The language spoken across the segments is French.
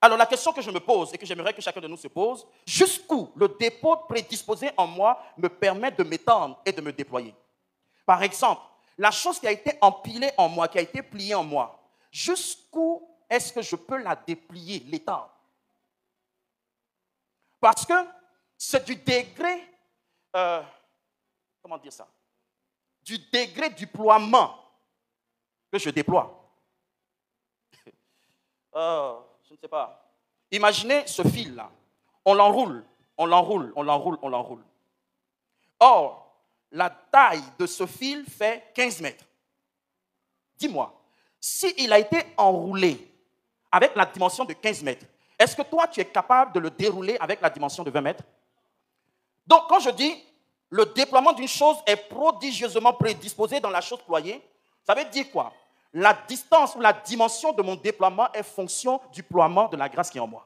Alors la question que je me pose et que j'aimerais que chacun de nous se pose, jusqu'où le dépôt prédisposé en moi me permet de m'étendre et de me déployer? Par exemple, la chose qui a été empilée en moi, qui a été pliée en moi, jusqu'où est-ce que je peux la déplier, l'étendre? Parce que c'est du degré, comment dire ça? Du degré du déploiement que je déploie. Je ne sais pas. Imaginez ce fil-là. On l'enroule, on l'enroule, on l'enroule, on l'enroule. Or, la taille de ce fil fait 15 mètres. Dis-moi, s'il a été enroulé avec la dimension de 15 mètres, est-ce que toi, tu es capable de le dérouler avec la dimension de 20 mètres? Donc, quand je dis le déploiement d'une chose est prodigieusement prédisposé dans la chose ployée, ça veut dire quoi? La distance ou la dimension de mon déploiement est fonction du ploiement de la grâce qui est en moi.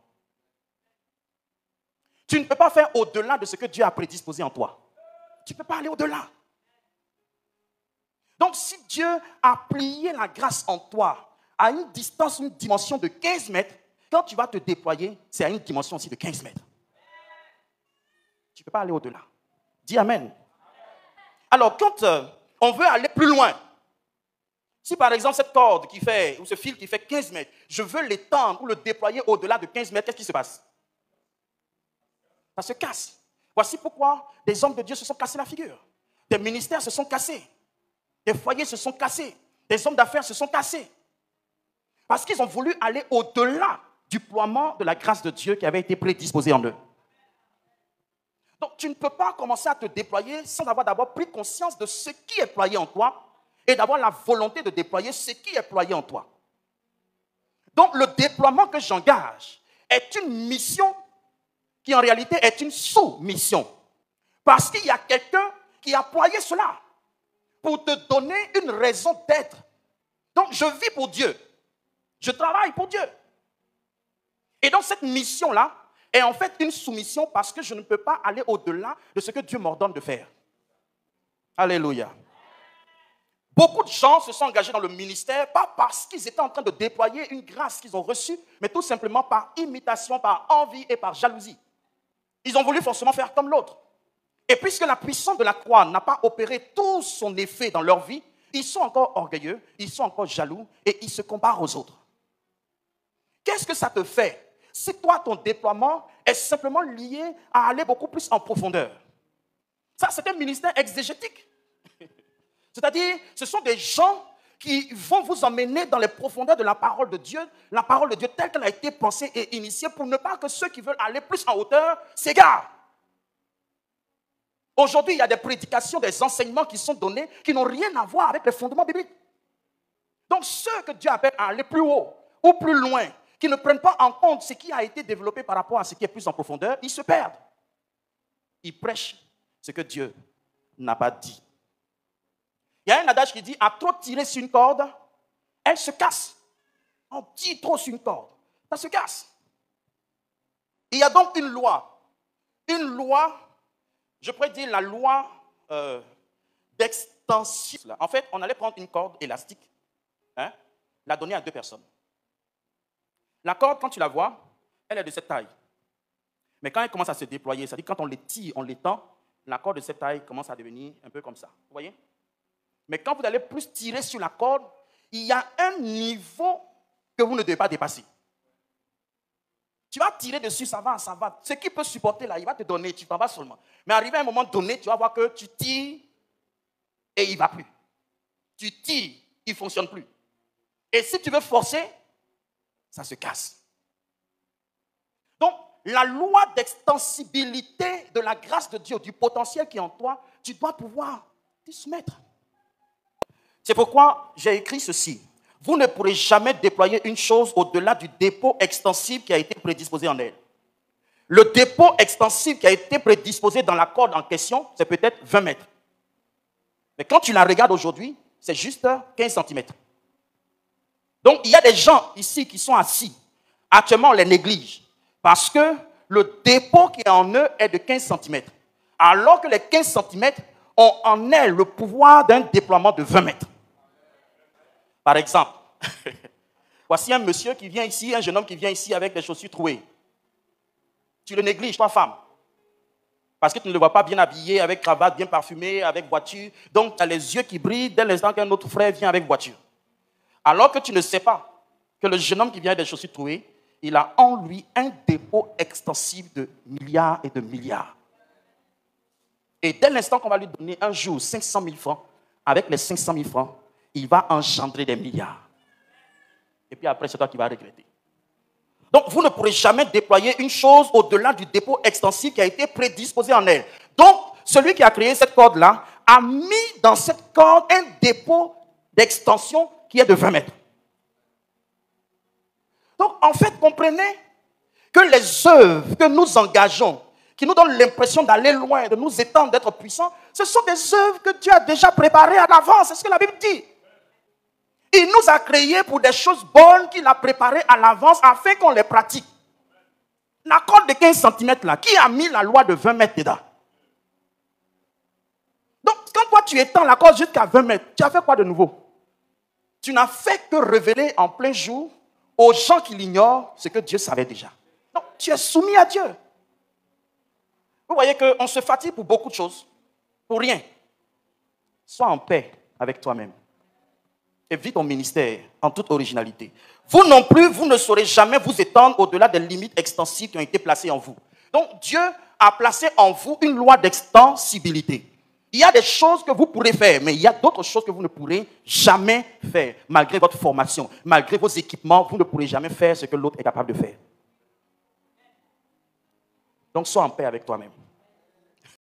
Tu ne peux pas faire au-delà de ce que Dieu a prédisposé en toi. Tu ne peux pas aller au-delà. Donc, si Dieu a plié la grâce en toi à une distance, une dimension de 15 mètres, quand tu vas te déployer, c'est à une dimension aussi de 15 mètres. Tu ne peux pas aller au-delà. Dis Amen. Alors, quand on veut aller plus loin, si par exemple cette corde qui fait, ou ce fil qui fait 15 mètres, je veux l'étendre ou le déployer au-delà de 15 mètres, qu'est-ce qui se passe? Ça se casse. Voici pourquoi des hommes de Dieu se sont cassés la figure. Des ministères se sont cassés. Des foyers se sont cassés. Des hommes d'affaires se sont cassés. Parce qu'ils ont voulu aller au-delà du déploiement de la grâce de Dieu qui avait été prédisposée en eux. Donc tu ne peux pas commencer à te déployer sans avoir d'abord pris conscience de ce qui est ployé en toi et d'avoir la volonté de déployer ce qui est ployé en toi. Donc le déploiement que j'engage est une mission qui en réalité est une sous-mission. Parce qu'il y a quelqu'un qui a ployé cela pour te donner une raison d'être. Donc je vis pour Dieu. Je travaille pour Dieu. Et donc cette mission-là est en fait une soumission parce que je ne peux pas aller au-delà de ce que Dieu m'ordonne de faire. Alléluia. Beaucoup de gens se sont engagés dans le ministère, pas parce qu'ils étaient en train de déployer une grâce qu'ils ont reçue, mais tout simplement par imitation, par envie et par jalousie. Ils ont voulu forcément faire comme l'autre. Et puisque la puissance de la croix n'a pas opéré tout son effet dans leur vie, ils sont encore orgueilleux, ils sont encore jaloux et ils se comparent aux autres. Qu'est-ce que ça te fait si toi, ton déploiement est simplement lié à aller beaucoup plus en profondeur? Ça, c'est un ministère exégétique. C'est-à-dire, ce sont des gens qui vont vous emmener dans les profondeurs de la parole de Dieu telle qu'elle a été pensée et initiée pour ne pas que ceux qui veulent aller plus en hauteur s'égarent. Aujourd'hui, il y a des prédications, des enseignements qui sont donnés qui n'ont rien à voir avec les fondements bibliques. Donc, ceux que Dieu appelle à aller plus haut ou plus loin, qui ne prennent pas en compte ce qui a été développé par rapport à ce qui est plus en profondeur, ils se perdent. Ils prêchent ce que Dieu n'a pas dit. Il y a un adage qui dit, à trop tirer sur une corde, elle se casse. On tire trop sur une corde, ça se casse. Il y a donc une loi, je pourrais dire la loi d'extension. En fait, on allait prendre une corde élastique, la donner à deux personnes. La corde, quand tu la vois, elle est de cette taille. Mais quand elle commence à se déployer, c'est-à-dire quand on l'étire, on l'étend, la corde de cette taille commence à devenir un peu comme ça. Vous voyez? Mais quand vous allez plus tirer sur la corde, il y a un niveau que vous ne devez pas dépasser. Tu vas tirer dessus, ça va. Ce qui peut supporter là, il va te donner, tu t'en vas seulement. Mais arrivé à un moment donné, tu vas voir que tu tires et il ne va plus. Tu tires, il ne fonctionne plus. Et si tu veux forcer, ça se casse. Donc, la loi d'extensibilité de la grâce de Dieu, du potentiel qui est en toi, tu dois pouvoir te soumettre. C'est pourquoi j'ai écrit ceci. Vous ne pourrez jamais déployer une chose au-delà du dépôt extensible qui a été prédisposé en elle. Le dépôt extensible qui a été prédisposé dans la corde en question, c'est peut-être 20 mètres. Mais quand tu la regardes aujourd'hui, c'est juste 15 cm. Donc, il y a des gens ici qui sont assis. Actuellement, on les néglige. Parce que le dépôt qui est en eux est de 15 cm. Alors que les 15 cm ont en elles le pouvoir d'un déploiement de 20 mètres. Par exemple, Voici un monsieur qui vient ici, un jeune homme qui vient ici avec des chaussures trouées. Tu le négliges, toi, femme. Parce que tu ne le vois pas bien habillé, avec cravate, bien parfumé, avec voiture. Donc, tu as les yeux qui brillent dès l'instant qu'un autre frère vient avec voiture. Alors que tu ne sais pas que le jeune homme qui vient avec des chaussures trouées, il a en lui un dépôt extensif de milliards et de milliards. Et dès l'instant qu'on va lui donner un jour 500 000 francs, avec les 500 000 francs, il va engendrer des milliards. Et puis après, c'est toi qui vas regretter. Donc, vous ne pourrez jamais déployer une chose au-delà du dépôt extensif qui a été prédisposé en elle. Donc, celui qui a créé cette corde-là a mis dans cette corde un dépôt d'extension qui est de 20 mètres. Donc, en fait, comprenez que les œuvres que nous engageons, qui nous donnent l'impression d'aller loin, de nous étendre, d'être puissants, ce sont des œuvres que Dieu a déjà préparées à l'avance. C'est ce que la Bible dit. Il nous a créés pour des choses bonnes qu'il a préparées à l'avance afin qu'on les pratique. La corde de 15 cm là, qui a mis la loi de 20 mètres dedans? Donc, quand toi tu étends la corde jusqu'à 20 mètres, tu as fait quoi de nouveau? Tu n'as fait que révéler en plein jour aux gens qui l'ignorent ce que Dieu savait déjà. Donc, tu es soumis à Dieu. Vous voyez qu'on se fatigue pour beaucoup de choses, pour rien. Sois en paix avec toi-même. Et vis ton ministère en toute originalité. Vous non plus, vous ne saurez jamais vous étendre au-delà des limites extensives qui ont été placées en vous. Donc, Dieu a placé en vous une loi d'extensibilité. Il y a des choses que vous pourrez faire, mais il y a d'autres choses que vous ne pourrez jamais faire. Malgré votre formation, malgré vos équipements, vous ne pourrez jamais faire ce que l'autre est capable de faire. Donc, sois en paix avec toi-même.